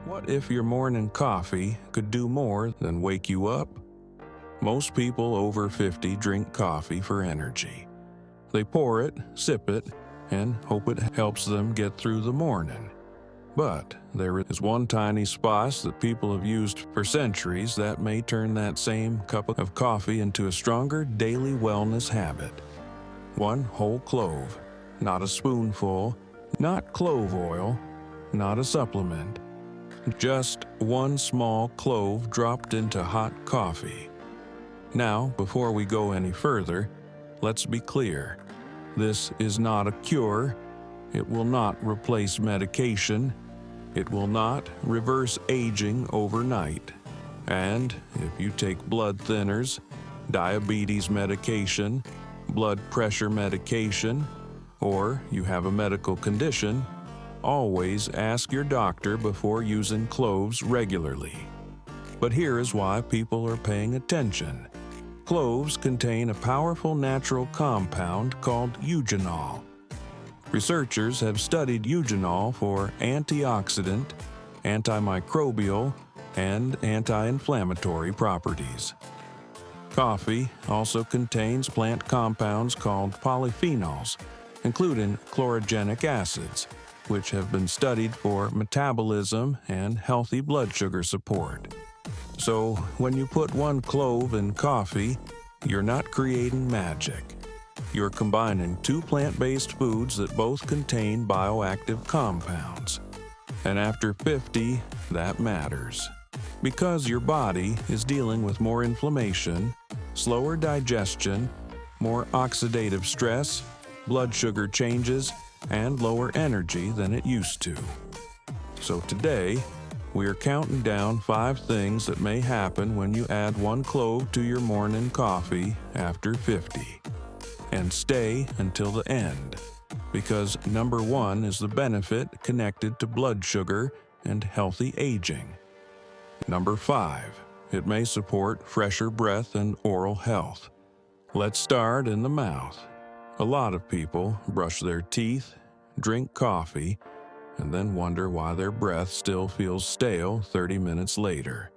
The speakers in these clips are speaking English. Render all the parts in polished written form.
What if your morning coffee could do more than wake you up? Most people over 50 drink coffee for energy. They pour it, sip it, and hope it helps them get through the morning. But there is one tiny spice that people have used for centuries that may turn that same cup of coffee into a stronger daily wellness habit. One whole clove, not a spoonful, not clove oil, not a supplement. Just one small clove dropped into hot coffee. Now, before we go any further, let's be clear. This is not a cure. It will not replace medication. It will not reverse aging overnight. And if you take blood thinners, diabetes medication, blood pressure medication, or you have a medical condition, always ask your doctor before using cloves regularly. But here is why people are paying attention. Cloves contain a powerful natural compound called eugenol. Researchers have studied eugenol for antioxidant, antimicrobial, and anti-inflammatory properties. Coffee also contains plant compounds called polyphenols, including chlorogenic acids, which have been studied for metabolism and healthy blood sugar support. So, when you put one clove in coffee, you're not creating magic. You're combining two plant-based foods that both contain bioactive compounds. And after 50, that matters. Because your body is dealing with more inflammation, slower digestion, more oxidative stress, blood sugar changes, and lower energy than it used to. So today, we are counting down 5 things that may happen when you add one clove to your morning coffee after 50. And stay until the end, because number 1 is the benefit connected to blood sugar and healthy aging. Number 5, it may support fresher breath and oral health. Let's start in the mouth. A lot of people brush their teeth, drink coffee, and then wonder why their breath still feels stale 30 minutes later.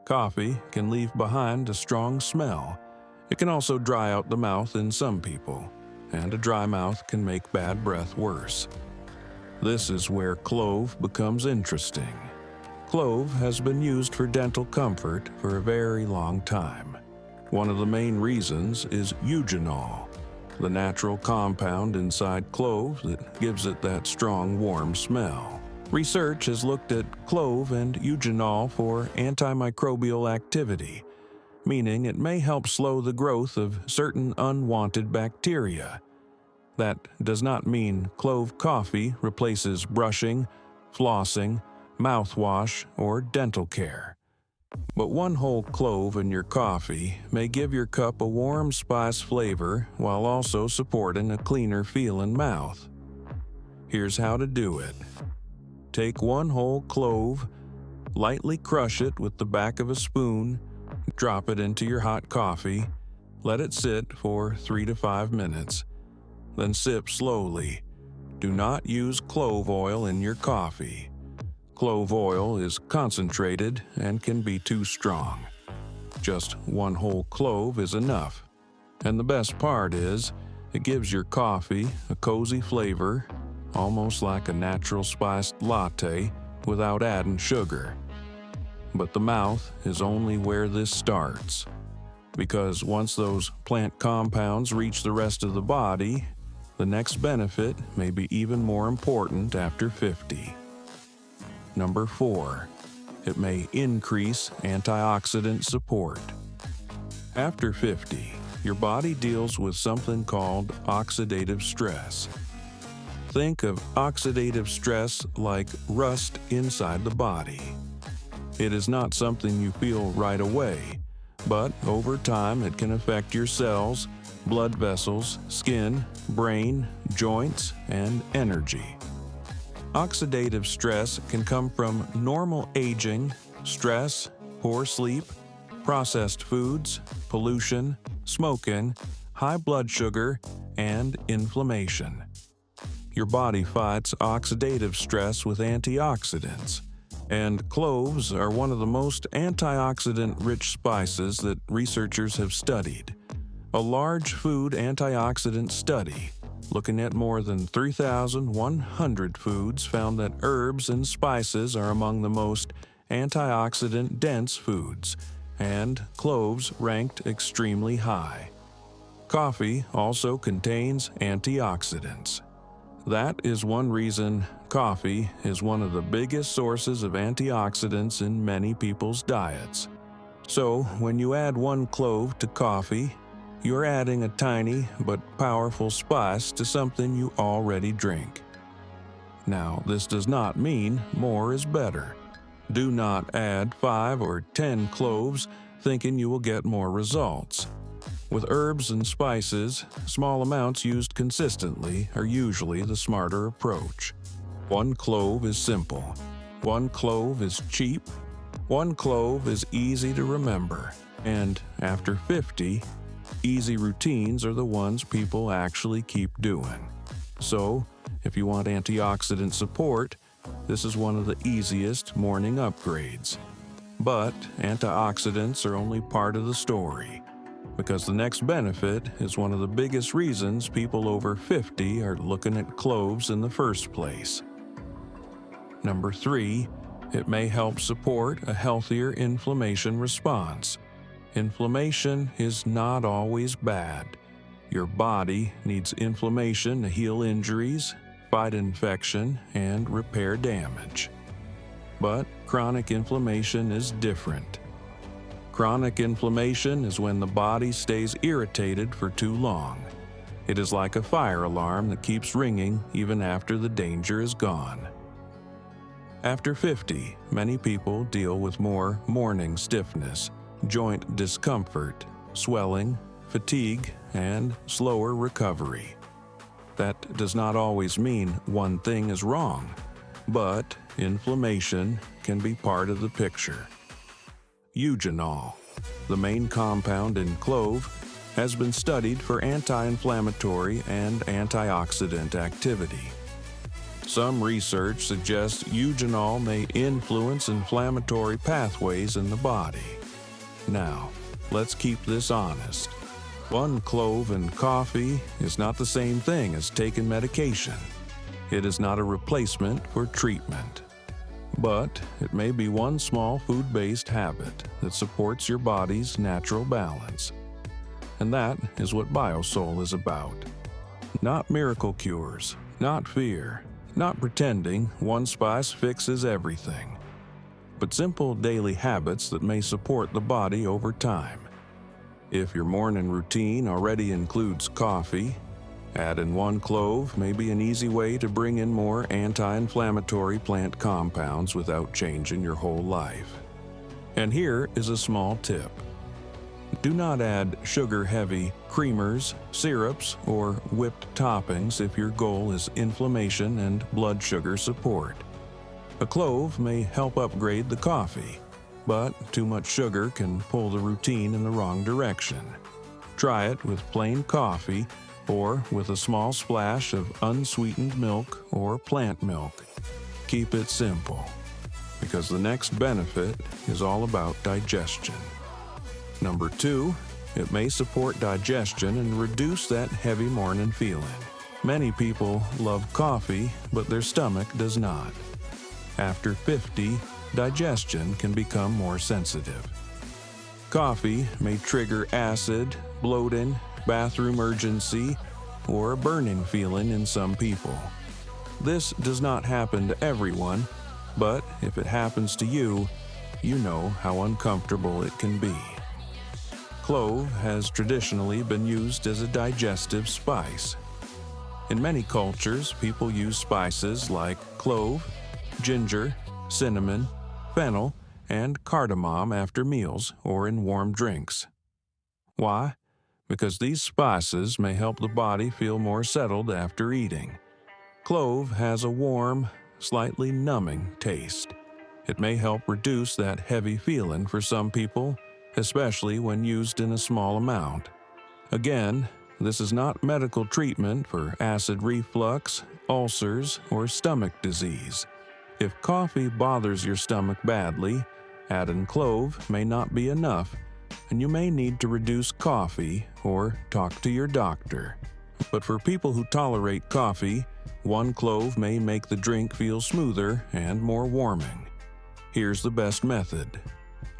Coffee can leave behind a strong smell. It can also dry out the mouth in some people, and a dry mouth can make bad breath worse. This is where clove becomes interesting. Clove has been used for dental comfort for a very long time. One of the main reasons is eugenol, the natural compound inside clove that gives it that strong, warm smell. Research has looked at clove and eugenol for antimicrobial activity, meaning it may help slow the growth of certain unwanted bacteria. That does not mean clove coffee replaces brushing, flossing, mouthwash, or dental care. But one whole clove in your coffee may give your cup a warm spice flavor while also supporting a cleaner feeling mouth. Here's how to do it. Take one whole clove, lightly crush it with the back of a spoon, drop it into your hot coffee, let it sit for 3 to 5 minutes, then sip slowly. Do not use clove oil in your coffee. Clove oil is concentrated and can be too strong. Just one whole clove is enough. And the best part is, it gives your coffee a cozy flavor, almost like a natural spiced latte without adding sugar. But the mouth is only where this starts, because once those plant compounds reach the rest of the body, the next benefit may be even more important after 50. Number 4, it may increase antioxidant support. After 50, your body deals with something called oxidative stress. Think of oxidative stress like rust inside the body. It is not something you feel right away, but over time it can affect your cells, blood vessels, skin, brain, joints, and energy. Oxidative stress can come from normal aging, stress, poor sleep, processed foods, pollution, smoking, high blood sugar, and inflammation. Your body fights oxidative stress with antioxidants. And cloves are one of the most antioxidant-rich spices that researchers have studied. A large food antioxidant study looking at more than 3,100 foods found that herbs and spices are among the most antioxidant-dense foods, and cloves ranked extremely high. Coffee also contains antioxidants. That is one reason coffee is one of the biggest sources of antioxidants in many people's diets. So, when you add 1 clove to coffee, you're adding a tiny but powerful spice to something you already drink. Now, this does not mean more is better. Do not add 5 or 10 cloves thinking you will get more results. With herbs and spices, small amounts used consistently are usually the smarter approach. 1 clove is simple. 1 clove is cheap. 1 clove is easy to remember. And after 50, easy routines are the ones people actually keep doing. So, if you want antioxidant support, this is one of the easiest morning upgrades. But antioxidants are only part of the story, because the next benefit is one of the biggest reasons people over 50 are looking at cloves in the first place. Number 3, it may help support a healthier inflammation response. Inflammation is not always bad. Your body needs inflammation to heal injuries, fight infection, and repair damage. But chronic inflammation is different. Chronic inflammation is when the body stays irritated for too long. It is like a fire alarm that keeps ringing even after the danger is gone. After 50, many people deal with more morning stiffness, joint discomfort, swelling, fatigue, and slower recovery. That does not always mean one thing is wrong, but inflammation can be part of the picture. Eugenol, the main compound in clove, has been studied for anti-inflammatory and antioxidant activity. Some research suggests eugenol may influence inflammatory pathways in the body. Now, let's keep this honest. 1 clove in coffee is not the same thing as taking medication. It is not a replacement for treatment. But it may be one small food-based habit that supports your body's natural balance. And that is what BioSoul is about. Not miracle cures, not fear, not pretending one spice fixes everything, but simple daily habits that may support the body over time. If your morning routine already includes coffee, add in 1 clove may be an easy way to bring in more anti-inflammatory plant compounds without changing your whole life. And here is a small tip. Do not add sugar-heavy creamers, syrups, or whipped toppings if your goal is inflammation and blood sugar support. A clove may help upgrade the coffee, but too much sugar can pull the routine in the wrong direction. Try it with plain coffee or with a small splash of unsweetened milk or plant milk. Keep it simple, because the next benefit is all about digestion. Number 2, it may support digestion and reduce that heavy morning feeling. Many people love coffee, but their stomach does not. After 50, digestion can become more sensitive. Coffee may trigger acid, bloating, bathroom urgency, or a burning feeling in some people. This does not happen to everyone, but if it happens to you, you know how uncomfortable it can be. Clove has traditionally been used as a digestive spice. In many cultures, people use spices like clove, ginger, cinnamon, fennel, and cardamom after meals or in warm drinks. Why? Because these spices may help the body feel more settled after eating. Clove has a warm, slightly numbing taste. It may help reduce that heavy feeling for some people, especially when used in a small amount. Again, this is not medical treatment for acid reflux, ulcers, or stomach disease. If coffee bothers your stomach badly, adding clove may not be enough, and you may need to reduce coffee or talk to your doctor. But for people who tolerate coffee, one clove may make the drink feel smoother and more warming. Here's the best method.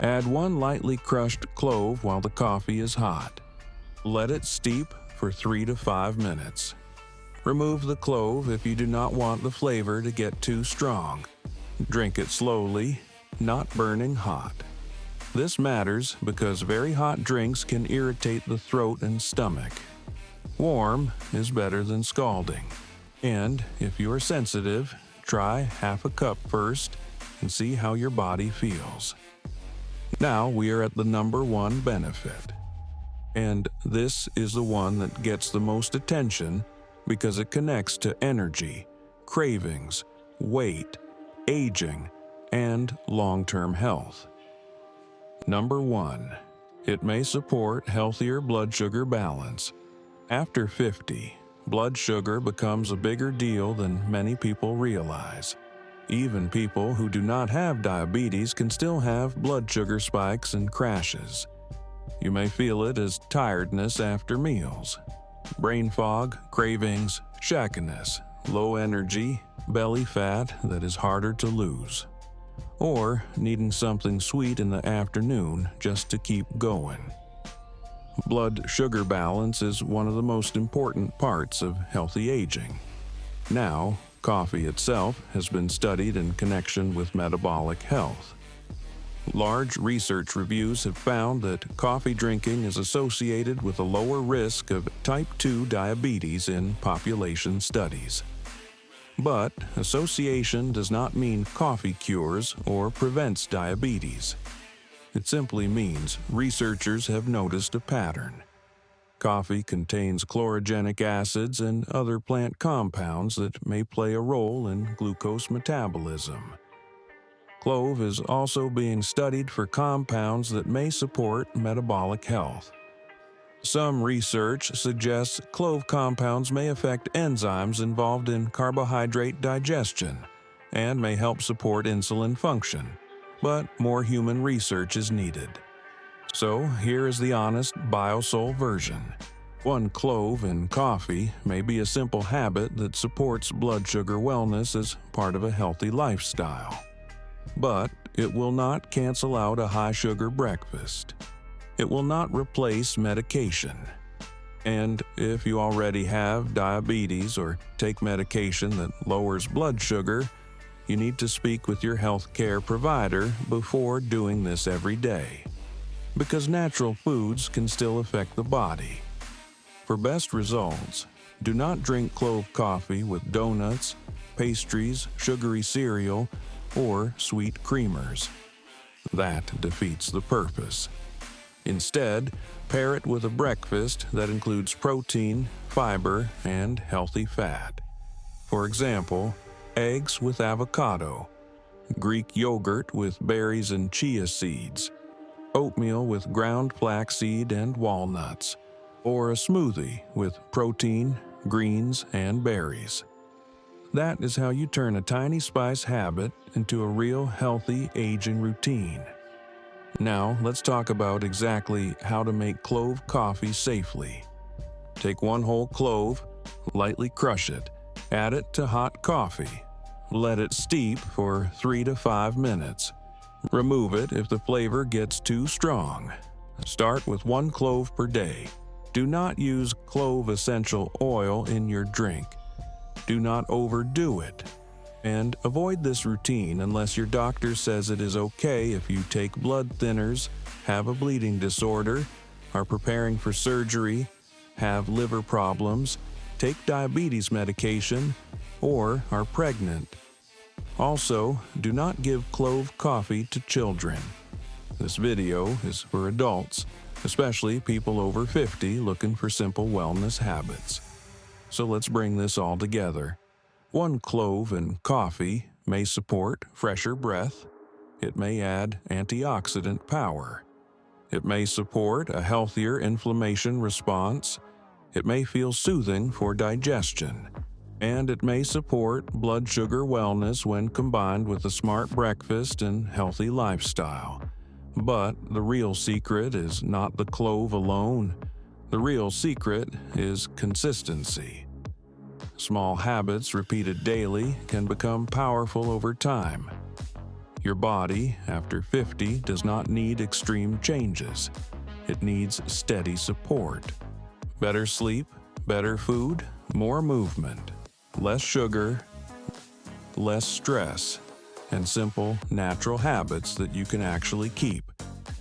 Add one lightly crushed clove while the coffee is hot. Let it steep for 3 to 5 minutes. Remove the clove if you do not want the flavor to get too strong. Drink it slowly, not burning hot. This matters because very hot drinks can irritate the throat and stomach. Warm is better than scalding. And if you are sensitive, try half a cup first and see how your body feels. Now we are at the number 1 benefit. And this is the one that gets the most attention because it connects to energy, cravings, weight, aging, and long-term health. Number 1. It may support healthier blood sugar balance. After 50, blood sugar becomes a bigger deal than many people realize. Even people who do not have diabetes can still have blood sugar spikes and crashes. You may feel it as tiredness after meals, brain fog, cravings, shakiness, low energy, belly fat that is harder to lose, or needing something sweet in the afternoon just to keep going. Blood sugar balance is one of the most important parts of healthy aging. Now, coffee itself has been studied in connection with metabolic health. Large research reviews have found that coffee drinking is associated with a lower risk of type 2 diabetes in population studies. But association does not mean coffee cures or prevents diabetes. It simply means researchers have noticed a pattern. Coffee contains chlorogenic acids and other plant compounds that may play a role in glucose metabolism. Clove is also being studied for compounds that may support metabolic health. Some research suggests clove compounds may affect enzymes involved in carbohydrate digestion and may help support insulin function, but more human research is needed. So here is the honest BioSoul version. 1 clove in coffee may be a simple habit that supports blood sugar wellness as part of a healthy lifestyle. But it will not cancel out a high-sugar breakfast. It will not replace medication. And if you already have diabetes or take medication that lowers blood sugar, you need to speak with your healthcare provider before doing this every day, because natural foods can still affect the body. For best results, do not drink clove coffee with donuts, pastries, sugary cereal, or sweet creamers. That defeats the purpose. Instead, pair it with a breakfast that includes protein, fiber, and healthy fat. For example, eggs with avocado, Greek yogurt with berries and chia seeds, oatmeal with ground flaxseed and walnuts, or a smoothie with protein, greens, and berries. That is how you turn a tiny spice habit into a real healthy aging routine. Now, let's talk about exactly how to make clove coffee safely. Take 1 whole clove, lightly crush it, add it to hot coffee. Let it steep for 3 to 5 minutes. Remove it if the flavor gets too strong. Start with 1 clove per day. Do not use clove essential oil in your drink. Do not overdo it. And avoid this routine unless your doctor says it is okay if you take blood thinners, have a bleeding disorder, are preparing for surgery, have liver problems, take diabetes medication, or are pregnant. Also, do not give clove coffee to children. This video is for adults, especially people over 50 looking for simple wellness habits. So let's bring this all together. 1 clove in coffee may support fresher breath. It may add antioxidant power. It may support a healthier inflammation response. It may feel soothing for digestion. And it may support blood sugar wellness when combined with a smart breakfast and healthy lifestyle. But the real secret is not the clove alone. The real secret is consistency. Small habits repeated daily can become powerful over time. Your body, after 50, does not need extreme changes. It needs steady support. Better sleep, better food, more movement, less sugar, less stress, and simple, natural habits that you can actually keep.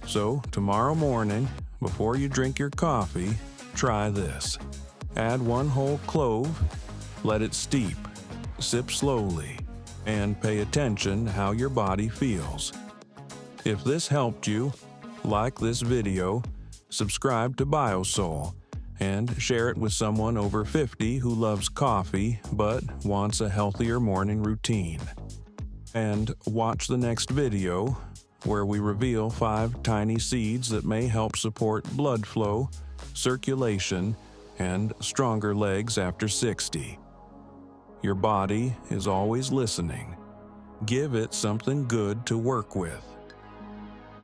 So, tomorrow morning, before you drink your coffee, try this. Add 1 whole clove, let it steep, sip slowly, and pay attention how your body feels. If this helped you, like this video, subscribe to BioSoul, and share it with someone over 50 who loves coffee but wants a healthier morning routine. And watch the next video, where we reveal 5 tiny seeds that may help support blood flow, circulation, and stronger legs after 60. Your body is always listening. Give it something good to work with.